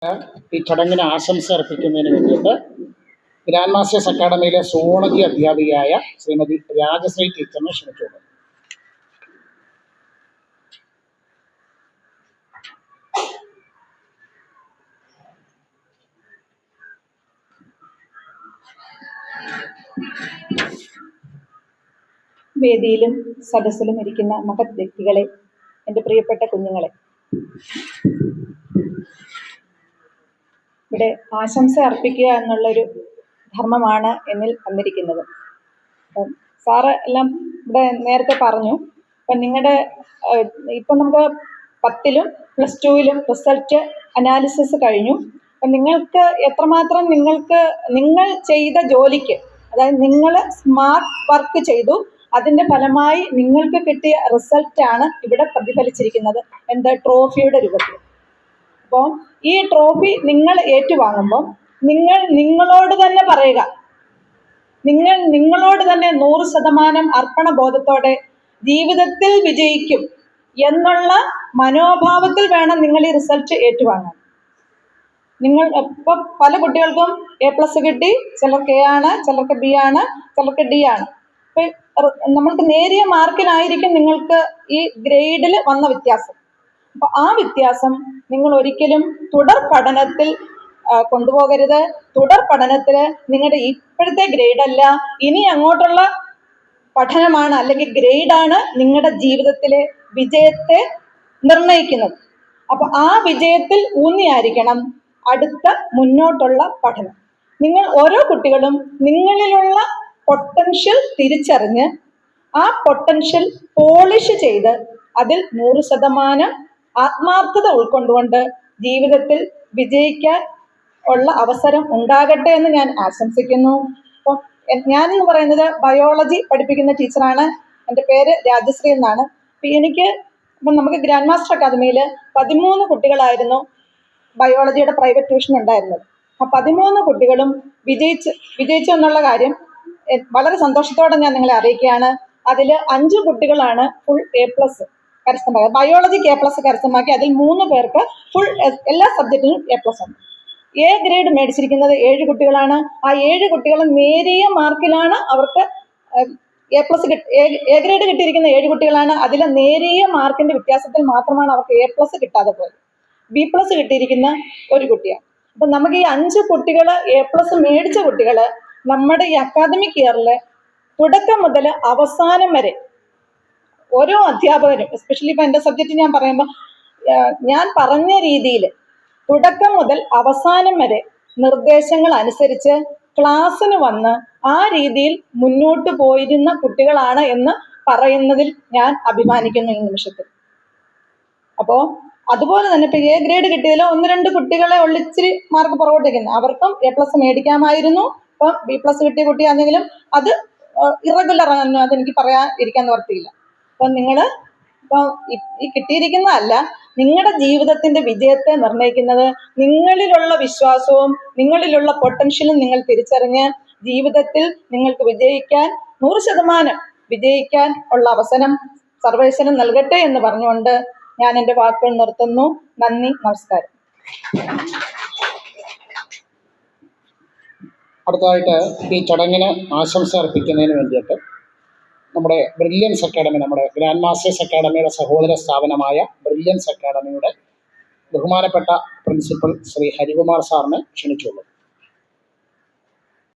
ഈ ചടങ്ങിന് ആശംസ അർപ്പിക്കുന്നതിന് വേണ്ടിയിട്ട് ഗ്രാൻഡ് മാസ്റ്റേഴ്സ് അക്കാഡമിയിലെ സോളജി അധ്യാപികയായ ശ്രീമതി രാജശ്രീ ടീച്ചറിനെ ക്ഷണിച്ചുകൊള്ളു. വേദിയിലും സദസ്സിലും ഇരിക്കുന്ന മഹത് വ്യക്തികളെ, എൻ്റെ പ്രിയപ്പെട്ട കുഞ്ഞുങ്ങളെ, ഇവിടെ ആശംസ അർപ്പിക്കുക എന്നുള്ളൊരു ധർമ്മമാണ് എന്നിൽ വന്നിരിക്കുന്നത്. അപ്പം സാറ് എല്ലാം ഇവിടെ നേരത്തെ പറഞ്ഞു. അപ്പം നിങ്ങളുടെ ഇപ്പം നമുക്ക് 10ലും +2ലും റിസൾട്ട് അനാലിസിസ് കഴിഞ്ഞു. അപ്പം നിങ്ങൾക്ക് എത്രമാത്രം നിങ്ങൾ ചെയ്ത ജോലിക്ക്, അതായത് നിങ്ങൾ സ്മാർട്ട് വർക്ക് ചെയ്തു, അതിൻ്റെ ഫലമായി നിങ്ങൾക്ക് കിട്ടിയ റിസൾട്ടാണ് ഇവിടെ പ്രതിഫലിച്ചിരിക്കുന്നത്. ട്രോഫിയുടെ രൂപത്തിൽ. അപ്പോൾ ഈ ട്രോഫി നിങ്ങൾ ഏറ്റുവാങ്ങുമ്പോൾ നിങ്ങളോട് തന്നെ പറയുക, നിങ്ങളോട് തന്നെ 100% അർപ്പണബോധത്തോടെ ജീവിതത്തിൽ വിജയിക്കും എന്നുള്ള മനോഭാവത്തിൽ വേണം നിങ്ങൾ ഈ റിസൾട്ട് ഏറ്റുവാങ്ങാൻ. ഇപ്പം പല കുട്ടികൾക്കും A+ കിട്ടി, ചിലർക്ക് A ആണ്, ചിലർക്ക് B ആണ്, ചിലർക്ക് D ആണ്. നമ്മൾക്ക് നേരിയ മാർക്കിനായിരിക്കും നിങ്ങൾക്ക് ഈ ഗ്രേഡിൽ വന്ന വ്യത്യാസം. അപ്പോൾ ആ വ്യത്യാസം നിങ്ങൾ ഒരിക്കലും തുടർ പഠനത്തിൽ കൊണ്ടുപോകരുത്. തുടർ പഠനത്തിൽ നിങ്ങളുടെ ഇപ്പോഴത്തെ ഗ്രേഡല്ല, ഇനി അങ്ങോട്ടുള്ള പഠനമാണ് അല്ലെങ്കിൽ ഗ്രേഡാണ് നിങ്ങളുടെ ജീവിതത്തിലെ വിജയത്തെ നിർണയിക്കുന്നത്. അപ്പോൾ ആ വിജയത്തിൽ ഊന്നിയായിരിക്കണം അടുത്ത മുന്നോട്ടുള്ള പഠനം. നിങ്ങൾ ഓരോ കുട്ടികളും നിങ്ങളിലുള്ള പൊട്ടൻഷ്യൽ തിരിച്ചറിഞ്ഞ് ആ പൊട്ടൻഷ്യൽ പോളിഷ് ചെയ്ത് അതിൽ 100% ആത്മാർത്ഥത ഉൾക്കൊണ്ടുകൊണ്ട് ജീവിതത്തിൽ വിജയിക്കാൻ ഉള്ള അവസരം ഉണ്ടാകട്ടെ എന്ന് ഞാൻ ആശംസിക്കുന്നു. അപ്പം ഞാനെന്ന് പറയുന്നത് ബയോളജി പഠിപ്പിക്കുന്ന ടീച്ചറാണ്. എൻ്റെ പേര് രാജശ്രീ എന്നാണ്. അപ്പം നമുക്ക് ഗ്രാൻഡ് മാസ്റ്റർ അക്കാദമിയിൽ 13 കുട്ടികളായിരുന്നു ബയോളജിയുടെ പ്രൈവറ്റ് ട്യൂഷൻ ഉണ്ടായിരുന്നത്. ആ 13 കുട്ടികളും വിജയിച്ചു എന്നുള്ള കാര്യം വളരെ സന്തോഷത്തോടെ ഞാൻ നിങ്ങളെ അറിയിക്കുകയാണ്. അതിൽ 5 കുട്ടികളാണ് ഫുൾ A+ കരസ്ഥമാക്കിയത്. ബയോളജിക്ക് A+ കരസ്ഥമാക്കി. അതിൽ 3 പേർക്ക് ഫുൾ എല്ലാ സബ്ജക്റ്റിനും A+ ഉണ്ട്. A ഗ്രേഡ് മേടിച്ചിരിക്കുന്നത് 7 കുട്ടികളാണ്. ആ 7 കുട്ടികളും നേരിയ മാർക്കിലാണ് അവർക്ക് A ഗ്രേഡ് കിട്ടിയിരിക്കുന്ന 7 കുട്ടികളാണ്. അതിൽ നേരിയ മാർക്കിന്റെ വ്യത്യാസത്തിൽ മാത്രമാണ് അവർക്ക് A+ കിട്ടാതെ പോയത്. B+ കിട്ടിയിരിക്കുന്ന ഒരു കുട്ടിയാണ്. അപ്പം നമുക്ക് ഈ 5 കുട്ടികൾ A+ മേടിച്ച കുട്ടികൾ നമ്മുടെ ഈ അക്കാദമിക് ഇയറിൽ തുടക്കം മുതൽ അവസാനം വരെ ഓരോ അധ്യാപകരും, എസ്പെഷ്യലി ഇപ്പം എൻ്റെ സബ്ജക്റ്റ് ഞാൻ പറയുമ്പോൾ ഞാൻ പറഞ്ഞ രീതിയിൽ തുടക്കം മുതൽ അവസാനം വരെ നിർദ്ദേശങ്ങൾ അനുസരിച്ച് ക്ലാസ്സിന് വന്ന് ആ രീതിയിൽ മുന്നോട്ട് പോയിരുന്ന കുട്ടികളാണ് എന്ന് പറയുന്നതിൽ ഞാൻ അഭിമാനിക്കുന്നു ഈ നിമിഷത്തിൽ. അപ്പോൾ അതുപോലെ തന്നെ ഇപ്പം A ഗ്രേഡ് കിട്ടിയതിൽ 1-2 കുട്ടികളെ ഒളിച്ചിരി മാർക്ക് പുറകോട്ടേക്കുന്നു. അവർക്കും A+ മേടിക്കാമായിരുന്നു. ഇപ്പം B+ കിട്ടിയ കുട്ടിയാണെങ്കിലും അത് ഇറഗുലർ ആണ്, അതെനിക്ക് ഇരിക്കാൻ നിവർത്തിയില്ല. അപ്പം ഇപ്പം ഈ കിട്ടിയിരിക്കുന്നതല്ല, നിങ്ങളുടെ ജീവിതത്തിന്റെ വിജയത്തെ നിർണ്ണയിക്കുന്നത് നിങ്ങളിലുള്ള വിശ്വാസവും നിങ്ങളിലുള്ള പൊട്ടൻഷ്യലും നിങ്ങൾ തിരിച്ചറിഞ്ഞ് ജീവിതത്തിൽ നിങ്ങൾക്ക് വിജയിക്കാൻ 100% വിജയിക്കാൻ ഉള്ള അവസരം സർവേശ്വരൻ നൽകട്ടെ എന്ന് പറഞ്ഞുകൊണ്ട് ഞാൻ എൻ്റെ വാക്കുകൾ നിർത്തുന്നു. നന്ദി, നമസ്കാരം. അടുത്തതായിട്ട് ഈ ചടങ്ങിന് ആശംസ അർപ്പിക്കുന്നതിന് വേണ്ടിയിട്ട് നമ്മുടെ ബ്രില്യൻസ് അക്കാഡമി, നമ്മുടെ ഗ്രാൻഡ് മാസ്റ്റേഴ്സ് അക്കാഡമിയുടെ സഹോദര സ്ഥാപനമായ ബ്രില്യൻസ് അക്കാഡമിയുടെ ബഹുമാനപ്പെട്ട പ്രിൻസിപ്പൽ ശ്രീ ഹരികുമാർ സാറിനെ ക്ഷണിച്ചുള്ളൂ.